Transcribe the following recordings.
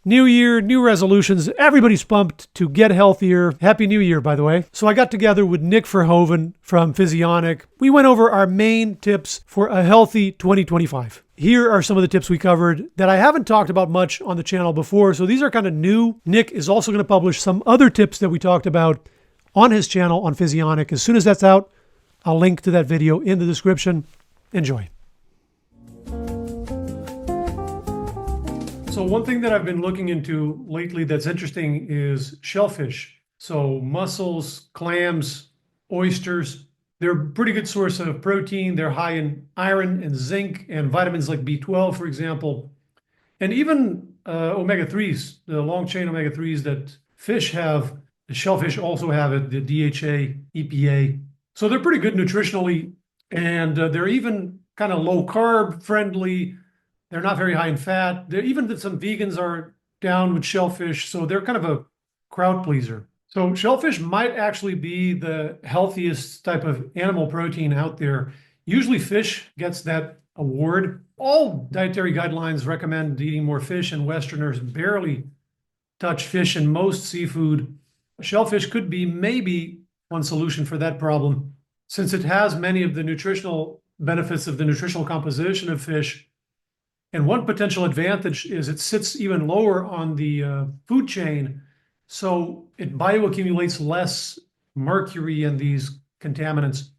New year, new resolutions. Everybody's pumped to get healthier. Happy New Year, by the way. So I got together with Nic Verhoeven from Physionic. We went over our main tips for a healthy 2025. Here are some of the tips we covered that I haven't talked about much on the channel before. So these are kind of new. Nic is also going to publish some other tips that we talked about on his channel on Physionic. As soon as that's out, I'll link to that video in the description. Enjoy. So one thing that I've been looking into lately that's interesting is shellfish. So mussels, clams, oysters, they're a pretty good source of protein. They're high in iron and zinc and vitamins like B12, for example. And even omega-3s, the long chain omega-3s that fish have, the shellfish also have it, the DHA, EPA. So they're pretty good nutritionally, and they're even kind of low carb friendly. They're not very high in fat. Even some vegans are down with shellfish, so they're kind of a crowd pleaser. So shellfish might actually be the healthiest type of animal protein out there. Usually fish gets that award. All dietary guidelines recommend eating more fish, and Westerners barely touch fish and most seafood. Shellfish could be maybe one solution for that problem, since it has many of the nutritional benefits of the nutritional composition of fish. And one potential advantage is it sits even lower on the food chain, so it bioaccumulates less mercury and these contaminants.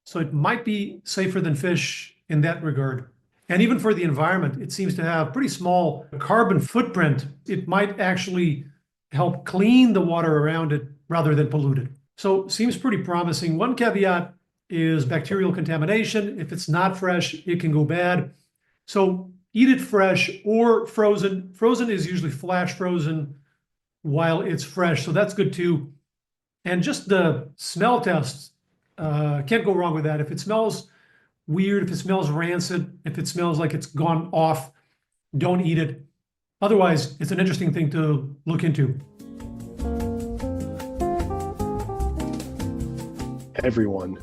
So it might be safer than fish in that regard. And even for the environment, it seems to have pretty small carbon footprint. It might actually help clean the water around it rather than pollute it. So seems pretty promising. One caveat is bacterial contamination. If it's not fresh, it can go bad. So eat it fresh or frozen. Frozen is usually flash frozen while it's fresh, so that's good too. And just the smell test, can't go wrong with that. If it smells weird, if it smells rancid, if it smells like it's gone off, don't eat it. Otherwise, it's an interesting thing to look into. Everyone,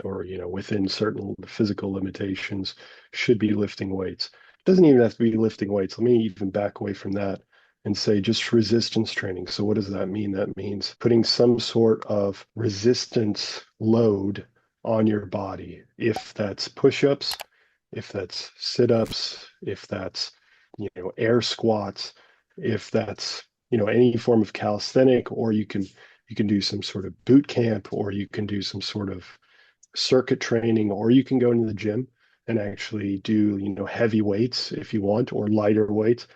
or within certain physical limitations, should be lifting weights. It doesn't even have to be lifting weights. Let me even back away from that and say just resistance training. So what does that mean? That means putting some sort of resistance load on your body. If that's push-ups, if that's sit-ups, if that's air squats, if that's any form of calisthenic, or you can do some sort of boot camp, or you can do some sort of circuit training, or you can go into the gym and actually do heavy weights if you want, or lighter weights.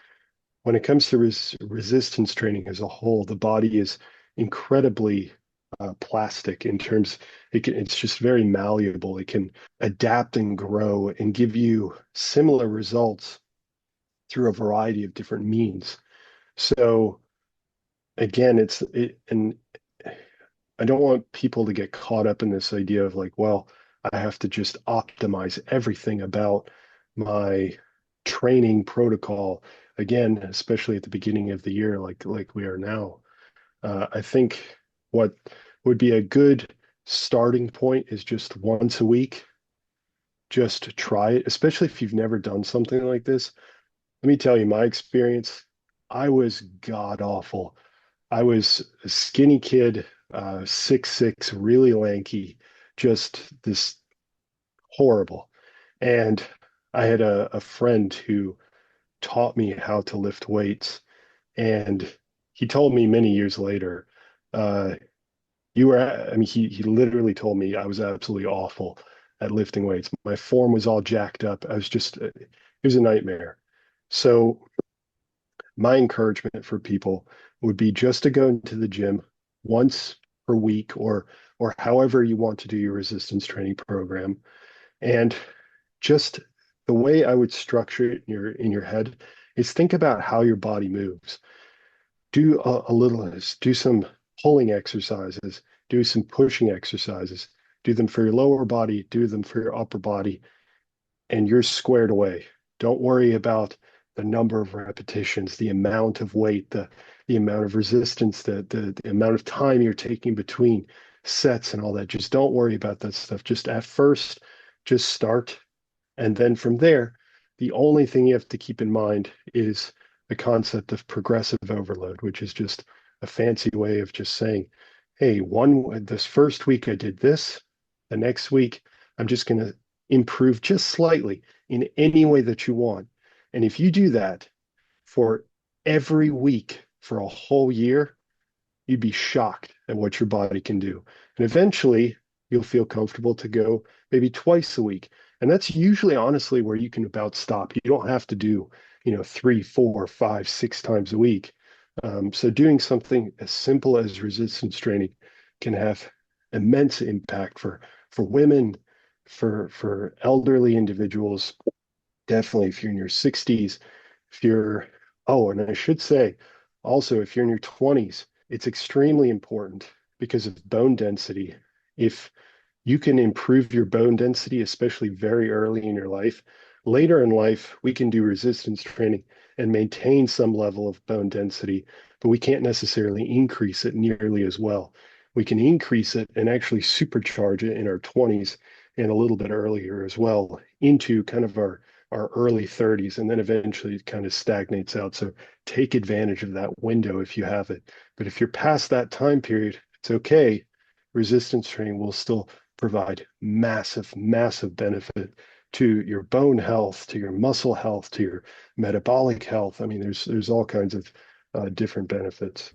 When it comes to resistance training as a whole, the body is incredibly plastic in terms, it's just very malleable. It can adapt and grow and give you similar results through a variety of different means. So again, and I don't want people to get caught up in this idea of like, well, I have to just optimize everything about my training protocol. Again, especially at the beginning of the year, like we are now. I think what would be a good starting point is just once a week, just try it, especially if you've never done something like this. Let me tell you my experience. I was god awful. I was a skinny kid, 6'6", really lanky, just this horrible. And I had a friend who taught me how to lift weights. And he told me many years later, he literally told me I was absolutely awful at lifting weights. My form was all jacked up. It was a nightmare. So my encouragement for people would be just to go into the gym once per week, or however you want to do your resistance training program. And just the way I would structure it in your head is think about how your body moves. Do do some pulling exercises, do some pushing exercises, do them for your lower body, do them for your upper body, and you're squared away. Don't worry about the number of repetitions, the amount of weight, the amount of resistance, the amount of time you're taking between sets and all that. Just don't worry about that stuff. Just at first, just start. And then from there, the only thing you have to keep in mind is, the concept of progressive overload, which is just a fancy way of just saying, hey, this first week I did this, the next week I'm just going to improve just slightly in any way that you want. And if you do that for every week for a whole year, you'd be shocked at what your body can do. And eventually, you'll feel comfortable to go maybe twice a week. And that's usually, honestly, where you can about stop. You don't have to do, 3, 4, 5, 6 times a week. So doing something as simple as resistance training can have immense impact for women, for elderly individuals. Definitely, if you're in your 60s, if you're, oh, and I should say, also, if you're in your 20s, it's extremely important because of bone density. If you can improve your bone density, especially very early in your life, later in life, we can do resistance training and maintain some level of bone density, but we can't necessarily increase it nearly as well. We can increase it and actually supercharge it in our 20s and a little bit earlier as well into kind of our early 30s, and then eventually it kind of stagnates out. So take advantage of that window if you have it. But if you're past that time period, it's okay. Resistance training will still provide massive, massive benefit to your bone health, to your muscle health, to your metabolic health. I mean, there's all kinds of different benefits.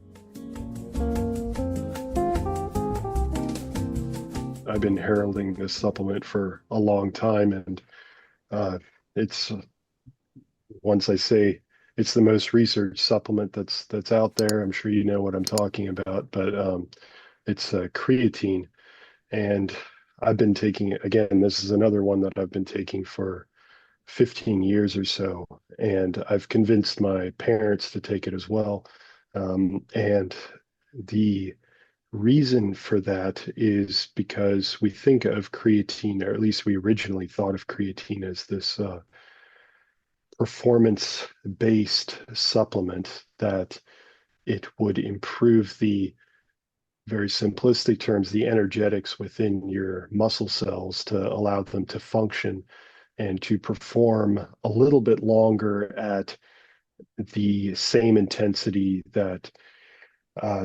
I've been heralding this supplement for a long time, and it's once I say it's the most researched supplement that's out there, I'm sure you know what I'm talking about, but it's creatine. And I've been taking it again. This is another one that I've been taking for 15 years or so. And I've convinced my parents to take it as well. And the reason for that is because we think of creatine, or at least we originally thought of creatine as this performance-based supplement that it would improve the very simplistic terms, the energetics within your muscle cells to allow them to function and to perform a little bit longer at the same intensity that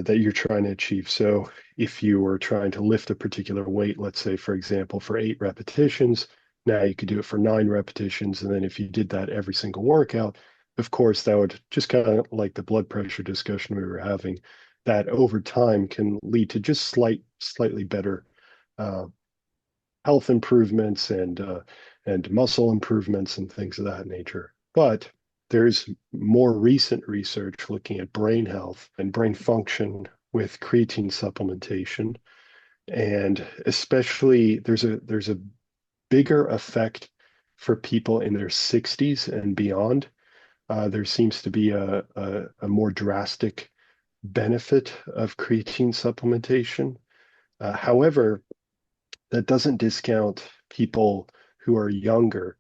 you're trying to achieve. So if you were trying to lift a particular weight, let's say, for example, for 8 repetitions, now you could do it for 9 repetitions. And then if you did that every single workout, of course, that would just kind of like the blood pressure discussion we were having, that over time can lead to just slightly better uh, health improvements and muscle improvements and things of that nature. But there's more recent research looking at brain health and brain function with creatine supplementation. And especially there's a bigger effect for people in their 60s and beyond. There seems to be a more drastic benefit of creatine supplementation. However, that doesn't discount people who are younger,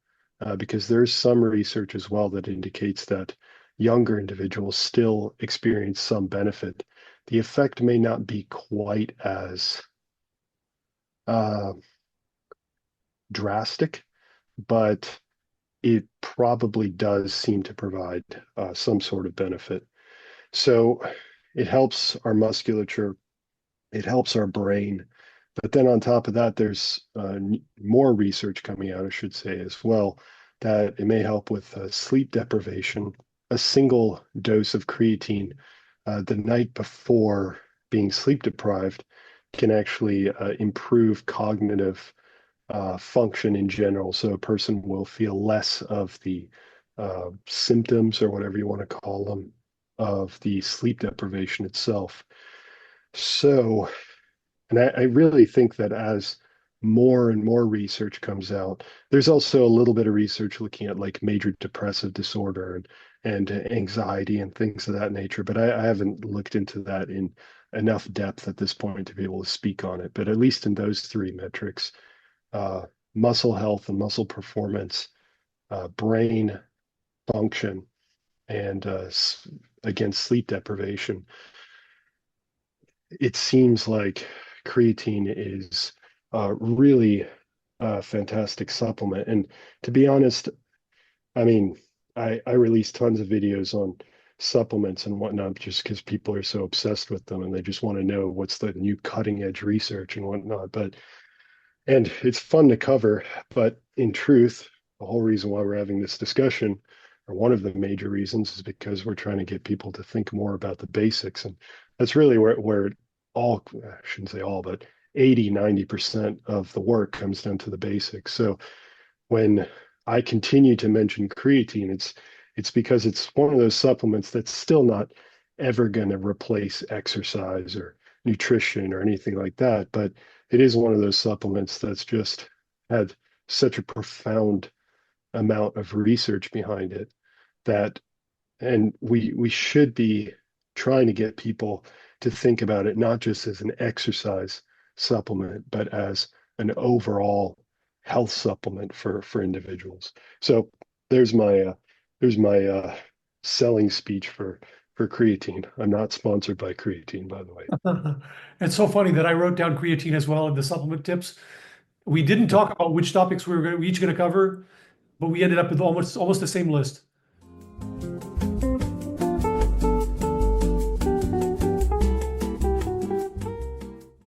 because there's some research as well that indicates that younger individuals still experience some benefit. The effect may not be quite as uh, drastic, but it probably does seem to provide some sort of benefit. So it helps our musculature, it helps our brain. But then on top of that, there's more research coming out, I should say, as well, that it may help with sleep deprivation. A single dose of creatine the night before being sleep deprived can actually improve cognitive function in general. So a person will feel less of the symptoms, or whatever you want to call them, of the sleep deprivation itself. So, and I really think that as more and more research comes out, there's also a little bit of research looking at like major depressive disorder and anxiety and things of that nature. But I haven't looked into that in enough depth at this point to be able to speak on it. But at least in those three metrics, uh, muscle health and muscle performance, brain function, and again, sleep deprivation, it seems like creatine is really a fantastic supplement. And to be honest, I mean, I release tons of videos supplements and whatnot, just because people are so obsessed with them and they just want to know what's the new cutting edge research and whatnot. But and it's fun to cover, but in truth, the whole reason why we're having this discussion, or one of the major reasons, is because we're trying to get people to think more about the basics. And that's really where it all, I shouldn't say all, but 80-90% of the work comes down to the basics. So when I continue to mention creatine, it's because it's one of those supplements that's still not ever going to replace exercise or nutrition or anything like that, but it is one of those supplements that's just had such a profound amount of research behind it that, and we should be trying to get people to think about it not just as an exercise supplement, but as an overall health supplement for individuals. So there's my selling speech for creatine. I'm not sponsored by creatine, by the way. It's so funny that I wrote down creatine as well in the supplement tips. We didn't talk about which topics we each going to cover, but we ended up with almost the same list.